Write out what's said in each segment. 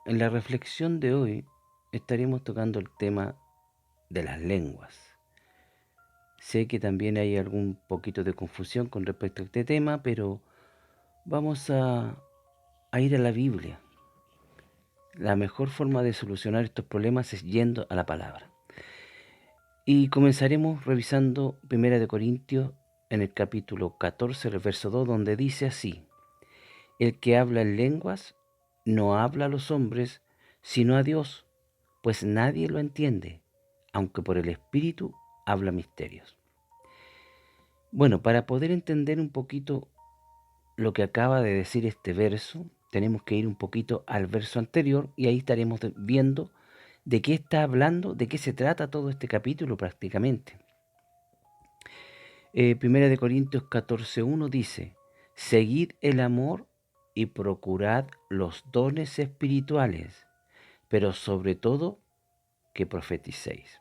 En la reflexión de hoy estaremos tocando el tema de las lenguas. Sé que también hay algún poquito de confusión con respecto a este tema, pero vamos a ir a la Biblia. La mejor forma de solucionar estos problemas es yendo a la palabra. Y comenzaremos revisando 1 Corintios en el capítulo 14, el verso 2, donde dice así: El que habla en lenguas no habla a los hombres, sino a Dios, pues nadie lo entiende, aunque por el Espíritu habla misterios. Bueno, para poder entender un poquito lo que acaba de decir este verso, tenemos que ir un poquito al verso anterior y ahí estaremos viendo de qué está hablando, de qué se trata todo este capítulo prácticamente. 1 Corintios 14:1 dice: Seguid el amor y procurad los dones espirituales, pero sobre todo que profeticéis.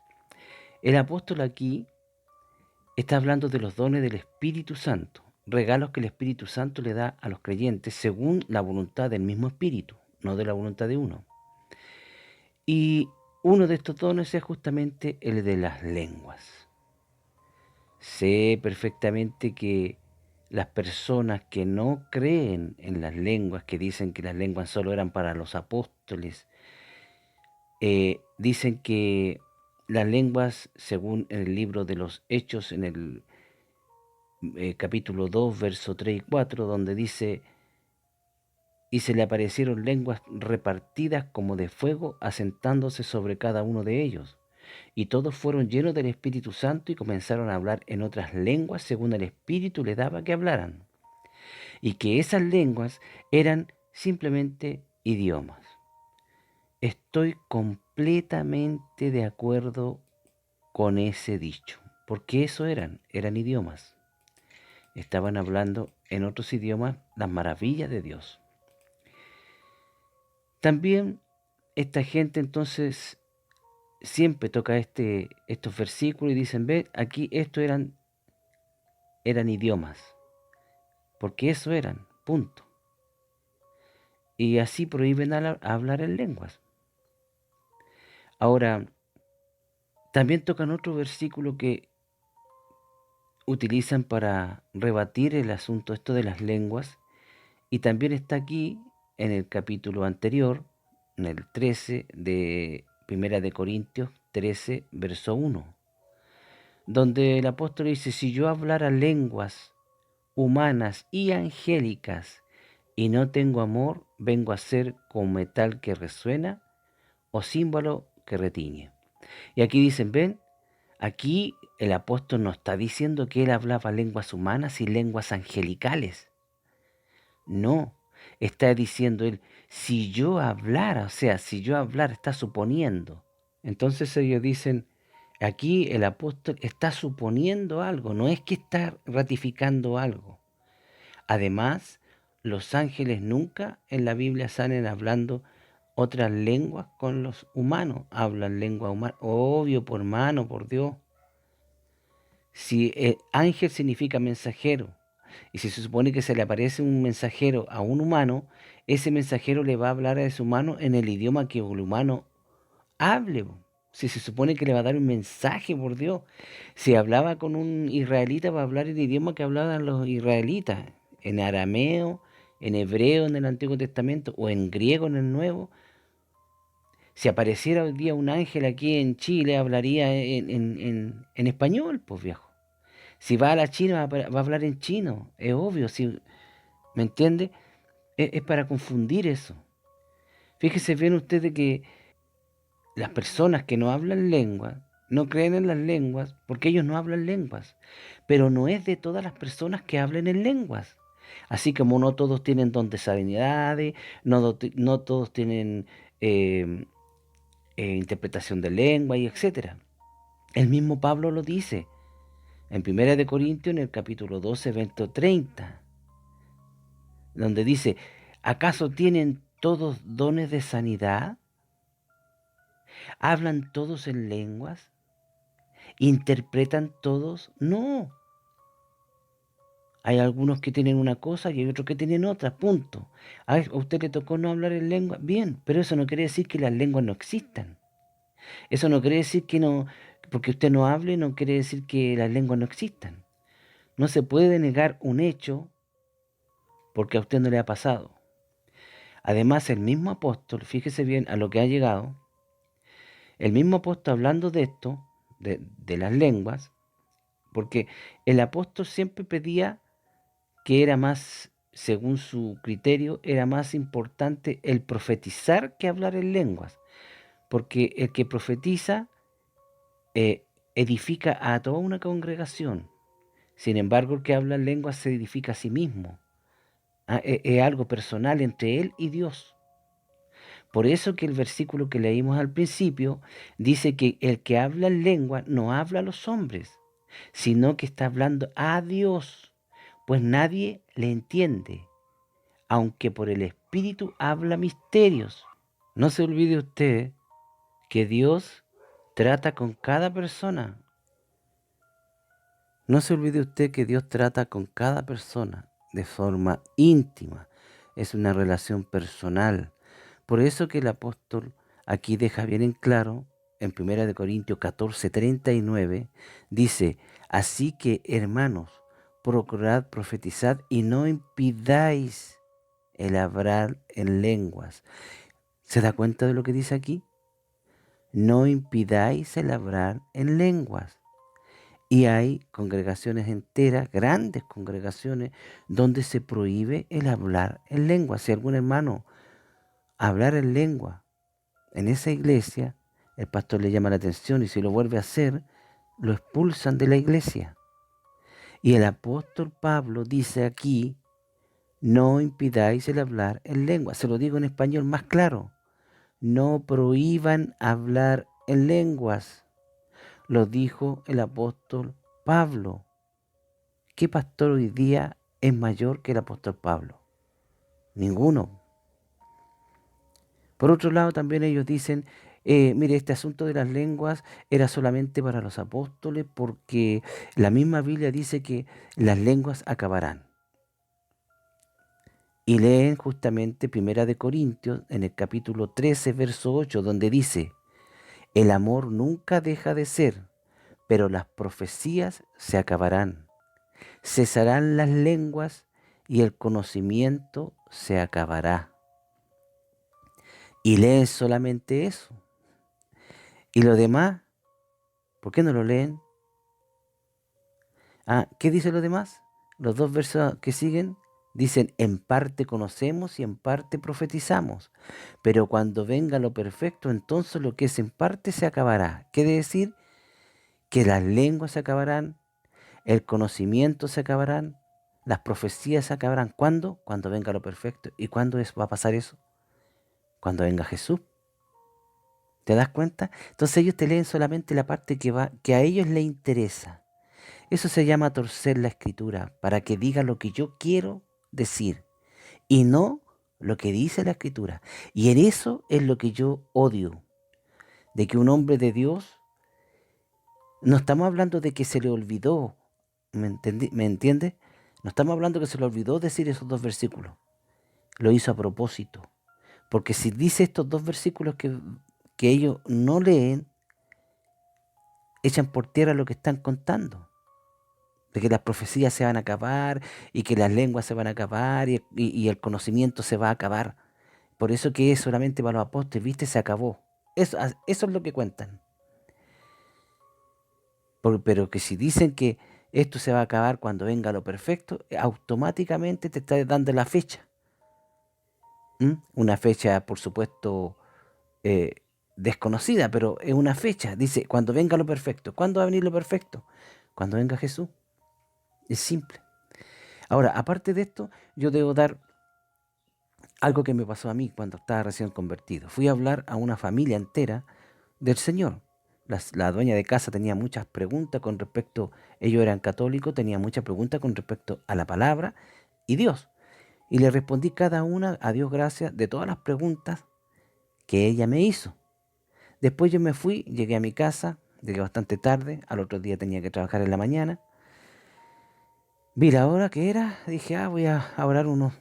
El apóstol aquí está hablando de los dones del Espíritu Santo, regalos que el Espíritu Santo le da a los creyentes según la voluntad del mismo Espíritu, no de la voluntad de uno. Y uno de estos dones es justamente el de las lenguas. Sé perfectamente que las personas que no creen en las lenguas, que dicen que las lenguas solo eran para los apóstoles, dicen que las lenguas, según en el libro de los Hechos, en el capítulo 2, verso 3 y 4, donde dice: y se le aparecieron lenguas repartidas como de fuego, asentándose sobre cada uno de ellos. Y todos fueron llenos del Espíritu Santo y comenzaron a hablar en otras lenguas según el Espíritu les daba que hablaran. Y que esas lenguas eran simplemente idiomas. Estoy completamente de acuerdo con ese dicho, porque eso eran idiomas. Estaban hablando en otros idiomas las maravillas de Dios. También esta gente entonces siempre toca estos versículos y dicen: ve, aquí esto eran idiomas, porque eso eran, punto. Y así prohíben hablar en lenguas. Ahora, también tocan otro versículo que utilizan para rebatir el asunto esto de las lenguas, y también está aquí en el capítulo anterior, en el 13 de 1 Corintios 13, verso 1, donde el apóstol dice: si yo hablara lenguas humanas y angélicas y no tengo amor, vengo a ser como metal que resuena o címbalo que retiñe. Y aquí dicen: ven, aquí el apóstol no está diciendo que él hablaba lenguas humanas y lenguas angelicales. No, está diciendo él: si yo hablara, o sea, si yo hablara, está suponiendo. Entonces ellos dicen: aquí el apóstol está suponiendo algo, no es que está ratificando algo. Además, los ángeles nunca en la Biblia salen hablando otras lenguas con los humanos. Hablan lengua humana, obvio, por mano, por Dios. Si ángel significa mensajero, y si se supone que se le aparece un mensajero a un humano, ese mensajero le va a hablar a ese humano en el idioma que el humano hable. Si se supone que le va a dar un mensaje, por Dios. Si hablaba con un israelita, va a hablar el idioma que hablaban los israelitas, en arameo, en hebreo en el Antiguo Testamento o en griego en el Nuevo. Si apareciera hoy día un ángel aquí en Chile, hablaría en español, pues viejo. Si va a la China, va a hablar en chino, es obvio. Si, ¿me entiende? Es para confundir eso. Fíjese bien ustedes que las personas que no hablan lengua no creen en las lenguas porque ellos no hablan lenguas. Pero no es de todas las personas que hablen en lenguas. Así como no todos tienen don de sanidades, no todos tienen eh, interpretación de lengua y etcétera. El mismo Pablo lo dice en 1 Corintios, en el capítulo 12, verso 30, donde dice: ¿acaso tienen todos dones de sanidad? ¿Hablan todos en lenguas? ¿Interpretan todos? No. Hay algunos que tienen una cosa y hay otros que tienen otra, punto. A usted le tocó no hablar en lengua, bien, pero eso no quiere decir que las lenguas no existan. Eso no quiere decir que no, porque usted no hable, no quiere decir que las lenguas no existan. No se puede negar un hecho porque a usted no le ha pasado. Además, el mismo apóstol, fíjese bien a lo que ha llegado, el mismo apóstol hablando de esto, de las lenguas, porque el apóstol siempre pedía que era más, según su criterio, era más importante el profetizar que hablar en lenguas, porque el que profetiza edifica a toda una congregación. Sin embargo, el que habla en lenguas se edifica a sí mismo. Es algo personal entre él y Dios. Por eso que el versículo que leímos al principio dice que el que habla en lengua no habla a los hombres, sino que está hablando a Dios, pues nadie le entiende, aunque por el Espíritu habla misterios. No se olvide usted que Dios trata con cada persona. No se olvide usted que Dios trata con cada persona de forma íntima. Es una relación personal. Por eso que el apóstol aquí deja bien en claro, en 1 Corintios 14:39, dice, así que hermanos, procurad profetizar y no impidáis el hablar en lenguas. ¿Se da cuenta de lo que dice aquí? No impidáis el hablar en lenguas. Y hay congregaciones enteras, grandes congregaciones, donde se prohíbe el hablar en lengua. Si algún hermano hablar en lengua en esa iglesia, el pastor le llama la atención y si lo vuelve a hacer, lo expulsan de la iglesia. Y el apóstol Pablo dice aquí, no impidáis el hablar en lengua. Se lo digo en español más claro. No prohíban hablar en lenguas. Lo dijo el apóstol Pablo. ¿Qué pastor hoy día es mayor que el apóstol Pablo? Ninguno. Por otro lado, también ellos dicen, mire, este asunto de las lenguas era solamente para los apóstoles porque la misma Biblia dice que las lenguas acabarán. Y leen justamente 1 Corintios en el capítulo 13, verso 8, donde dice, el amor nunca deja de ser, pero las profecías se acabarán. Cesarán las lenguas y el conocimiento se acabará. Y leen solamente eso. Y lo demás, ¿por qué no lo leen? ¿Qué dice lo demás? Los dos versos que siguen dicen, en parte conocemos y en parte profetizamos, pero cuando venga lo perfecto, entonces lo que es en parte se acabará. Quiere decir que las lenguas se acabarán, el conocimiento se acabarán, las profecías se acabarán. ¿Cuándo? Cuando venga lo perfecto. ¿Y cuándo va a pasar eso? Cuando venga Jesús. ¿Te das cuenta? Entonces ellos te leen solamente la parte que a ellos les interesa. Eso se llama torcer la escritura, para que diga lo que yo quiero decir y no lo que dice la escritura. Y en eso es lo que yo odio, de que un hombre de Dios, no estamos hablando de que se le olvidó, ¿me entiendes? No estamos hablando que se le olvidó decir esos dos versículos, lo hizo a propósito. Porque si dice estos dos versículos que ellos no leen, echan por tierra lo que están contando. De que las profecías se van a acabar y que las lenguas se van a acabar y el conocimiento se va a acabar. Por eso que es solamente para los apóstoles, ¿viste? Se acabó. Eso es lo que cuentan. Pero que si dicen que esto se va a acabar cuando venga lo perfecto, automáticamente te está dando la fecha. Una fecha, por supuesto, eh, desconocida, pero es una fecha. Dice, cuando venga lo perfecto. ¿Cuándo va a venir lo perfecto? Cuando venga Jesús. Es simple. Ahora, aparte de esto, yo debo dar algo que me pasó a mí cuando estaba recién convertido. Fui a hablar a una familia entera del Señor. La dueña de casa tenía muchas preguntas con respecto, ellos eran católicos, tenía muchas preguntas con respecto a la palabra y Dios. Y le respondí cada una, a Dios gracias, de todas las preguntas que ella me hizo. Después yo me fui, llegué a mi casa, llegué bastante tarde, al otro día tenía que trabajar en la mañana. Vi la hora que era, dije, voy a orar unos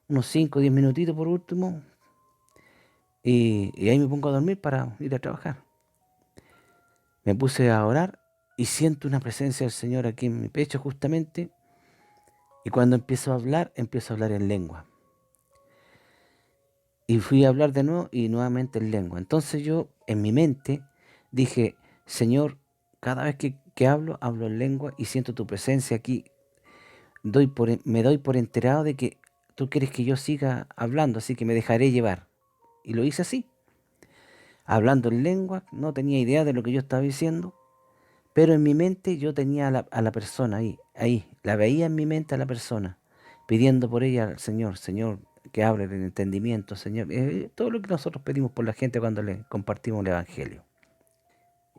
5 o 10 minutitos por último, y ahí me pongo a dormir para ir a trabajar. Me puse a orar y siento una presencia del Señor aquí en mi pecho justamente, y cuando empiezo a hablar en lengua. Y fui a hablar de nuevo y nuevamente en lengua. Entonces yo en mi mente dije, Señor, cada vez que hablo, hablo en lengua y siento tu presencia aquí. Me doy por enterado de que tú quieres que yo siga hablando, así que me dejaré llevar. Y lo hice así, hablando en lengua, no tenía idea de lo que yo estaba diciendo, pero en mi mente yo tenía a la persona ahí, la veía en mi mente a la persona, pidiendo por ella al Señor, Señor, que hable el entendimiento, Señor, todo lo que nosotros pedimos por la gente cuando le compartimos el Evangelio.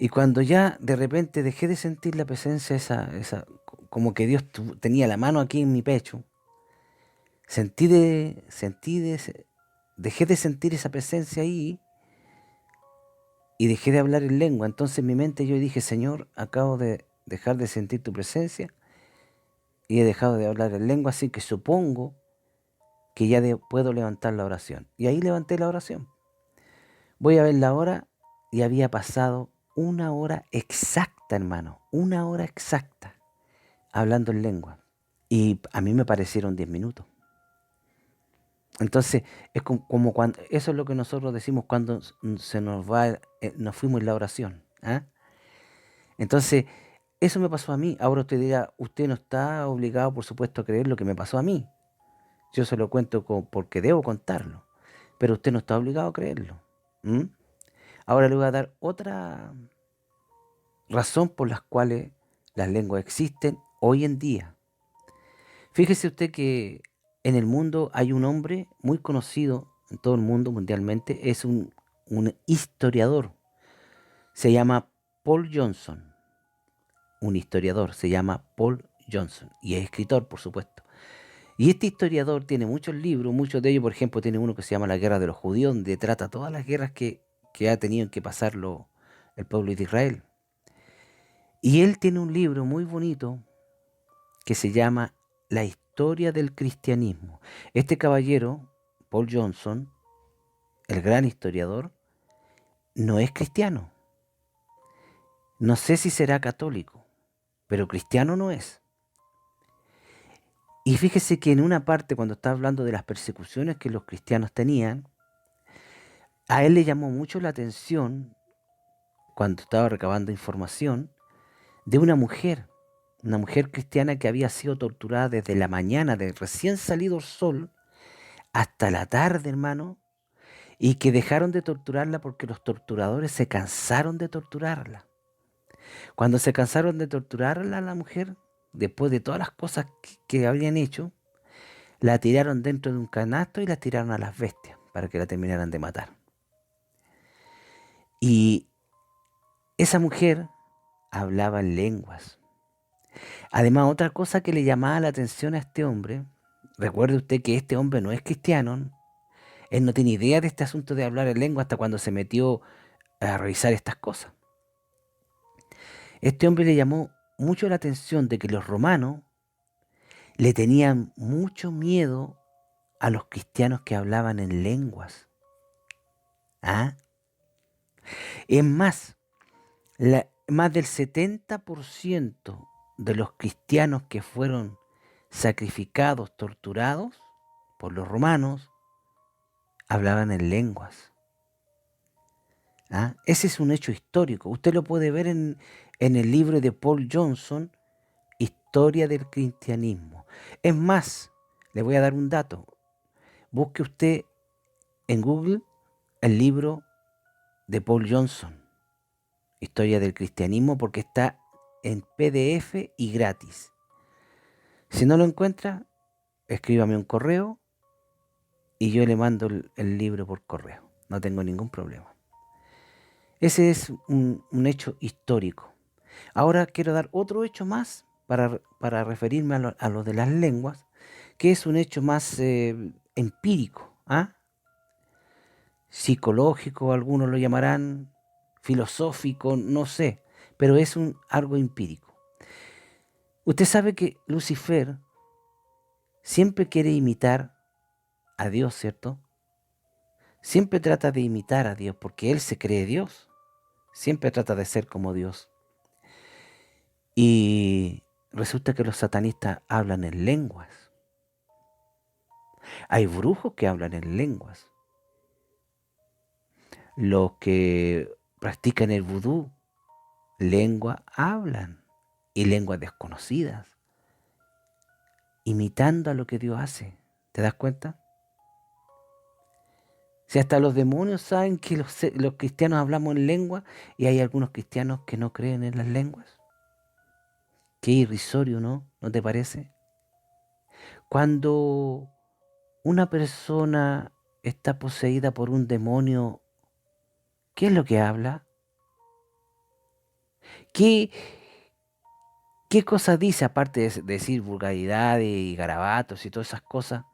Y cuando ya de repente dejé de sentir la presencia como que Dios tenía la mano aquí en mi pecho, dejé de sentir esa presencia ahí y dejé de hablar en lengua. Entonces en mi mente yo dije, Señor, acabo de dejar de sentir tu presencia y he dejado de hablar en lengua, así que supongo que ya puedo levantar la oración. Y ahí levanté la oración. Voy a ver la hora y había pasado una hora exacta, hermano, una hora exacta hablando en lengua. Y a mí me parecieron 10 minutos. Entonces, es como cuando, eso es lo que nosotros decimos cuando se nos va, nos fuimos en la oración. ¿Ah? Entonces, eso me pasó a mí. Ahora usted dirá, usted no está obligado, por supuesto, a creer lo que me pasó a mí. Yo se lo cuento porque debo contarlo. Pero usted no está obligado a creerlo. ¿Mm? Ahora le voy a dar otra razón por las cuales las lenguas existen hoy en día. Fíjese usted que en el mundo hay un hombre muy conocido en todo el mundo mundialmente, es un historiador, se llama Paul Johnson, un historiador, se llama Paul Johnson, y es escritor, por supuesto. Y este historiador tiene muchos libros, muchos de ellos, por ejemplo, tiene uno que se llama La Guerra de los Judíos, donde trata todas las guerras que ha tenido que pasar el pueblo de Israel. Y él tiene un libro muy bonito que se llama La historia del cristianismo. Este caballero, Paul Johnson, el gran historiador, no es cristiano. No sé si será católico, pero cristiano no es. Y fíjese que en una parte, cuando está hablando de las persecuciones que los cristianos tenían, a él le llamó mucho la atención, cuando estaba recabando información, de una mujer cristiana que había sido torturada desde la mañana, de recién salido el sol, hasta la tarde, hermano, y que dejaron de torturarla porque los torturadores se cansaron de torturarla. Cuando se cansaron de torturarla a la mujer, después de todas las cosas que habían hecho, la tiraron dentro de un canasto y la tiraron a las bestias para que la terminaran de matar. Y esa mujer hablaba en lenguas. Además, otra cosa que le llamaba la atención a este hombre, recuerde usted que este hombre no es cristiano, él no tiene idea de este asunto de hablar en lengua hasta cuando se metió a revisar estas cosas. Este hombre le llamó mucho la atención de que los romanos le tenían mucho miedo a los cristianos que hablaban en lenguas. ¿Ah? Es más, más del 70% de los cristianos que fueron sacrificados, torturados por los romanos, hablaban en lenguas. ¿Ah? Ese es un hecho histórico. Usted lo puede ver en el libro de Paul Johnson, Historia del Cristianismo. Es más, le voy a dar un dato. Busque usted en Google el libro de Paul Johnson, Historia del Cristianismo, porque está en PDF y gratis. Si no lo encuentra, escríbame un correo y yo le mando el libro por correo. No tengo ningún problema. Ese es un hecho histórico. Ahora quiero dar otro hecho más para referirme a lo de las lenguas, que es un hecho más empírico, ¿ah? Psicológico, algunos lo llamarán, filosófico, no sé, pero es algo empírico. Usted sabe que Lucifer siempre quiere imitar a Dios, ¿cierto? Siempre trata de imitar a Dios porque él se cree Dios. Siempre trata de ser como Dios. Y resulta que los satanistas hablan en lenguas. Hay brujos que hablan en lenguas. Los que practican el vudú, lengua hablan. Y lenguas desconocidas. Imitando a lo que Dios hace. ¿Te das cuenta? Si hasta los demonios saben que los cristianos hablamos en lengua y hay algunos cristianos que no creen en las lenguas. Qué irrisorio, ¿no? ¿No te parece? Cuando una persona está poseída por un demonio, ¿qué es lo que habla? ¿Qué, qué cosa dice aparte de decir vulgaridades y garabatos y todas esas cosas?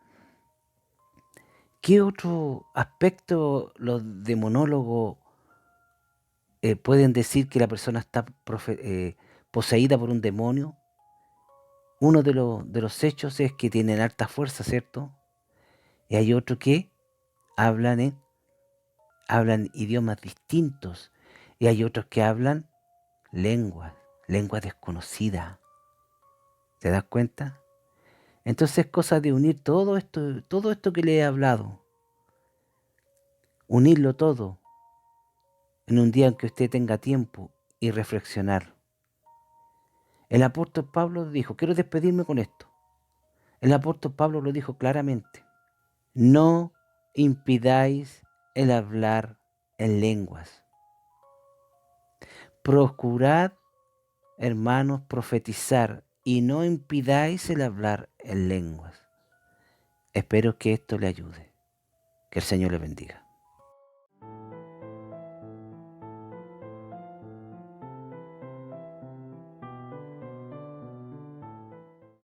¿Qué otro aspecto los demonólogos pueden decir que la persona está poseída por un demonio? Uno de los hechos es que tienen alta fuerza, ¿cierto? Y hay otro que hablan, hablan idiomas distintos. Y hay otros que hablan lenguas desconocidas. ¿Te das cuenta? Entonces es cosa de unir todo esto que le he hablado. Unirlo todo en un día en que usted tenga tiempo y reflexionar. El apóstol Pablo dijo, quiero despedirme con esto. El apóstol Pablo lo dijo claramente. No impidáis el hablar en lenguas. Procurad, hermanos, profetizar y no impidáis el hablar en lenguas. Espero que esto le ayude. Que el Señor le bendiga.